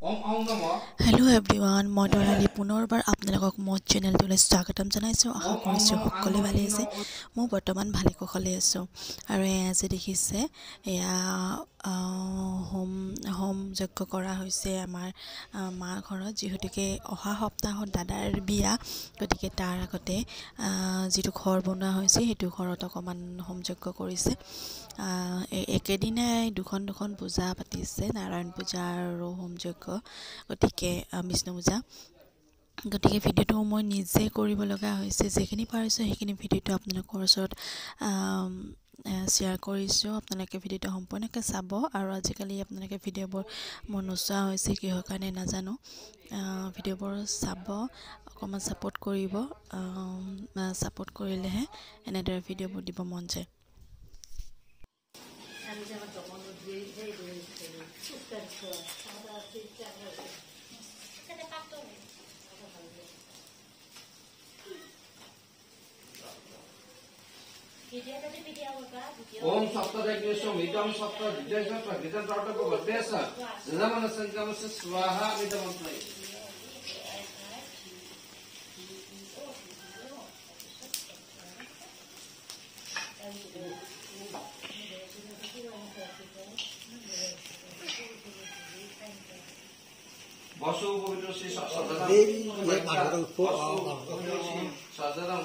Hello everyone मैं तोराली पुनर्बार आपनालोকক मोर चेनेलटोले स्वागतम जनाइছো आशा কৰিছো সকলে ভালে আছে মই বৰ্তমান ভালে কুশলে আছো আৰু আজি দেখিছে এয়া হোম যজ্ঞ কৰা হৈছে আমাৰ মা ঘৰত যিহেতুকে অহা সপ্তাহত দাদাৰ বিয়া গতিকে তাৰ আগতে যেটো ঘৰ বনোৱা হৈছে হেতু ঘৰত অকমান হোম যজ্ঞ কৰিছে একেদিনাই দুখন পূজা পাতিছে নাৰায়ণ পূজা আৰু হোম যজ্ঞ গতিকে বিষ্ণু পূজা গতিকে ভিডিওটো মই নিজে কৰিব লগা হৈছে যেখিনি পাৰিছো হেখিনি ভিডিওটো আপোনালোকৰ ওচৰত শেয়াৰ কৰিছো আপোনালোকে ভিডিওটো সম্পূৰ্ণকৈ চাব আৰু আজিকালি আপোনালোকে ভিডিওবোৰ মনোচা হৈছে কিহৰ কাৰণে নাজানো ভিডিওবোৰ চাব অকমান সাপোৰ্ট কৰিব সাপোৰ্ট কৰিলেহে এনেদৰে ভিডিওবোৰ দিব মন যায় ओम सप्तदैवेशो मिदं सप्त द्विजयसप्त विदं ताटको वद्देश जजमन संक्रमस्य स्वाहा मिदमन्त्रै बसु पवित्र Shri सजदं सजदं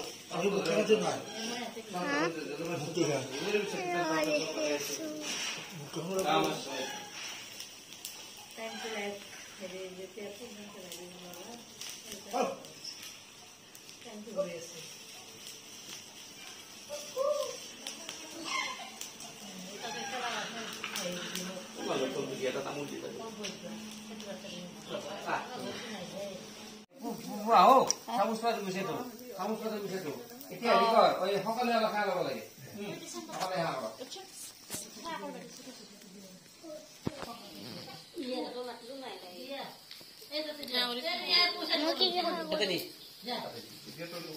Wow, kamu sepatu itu. Itu ya, Riko. Oh iya, hokale ala kala lagi. Hokale ala. Iya, itu mati lu naik. Iya. Itu tidak. Ya, pusat. Oke, ya. Apa ni? Ya. Itu tu.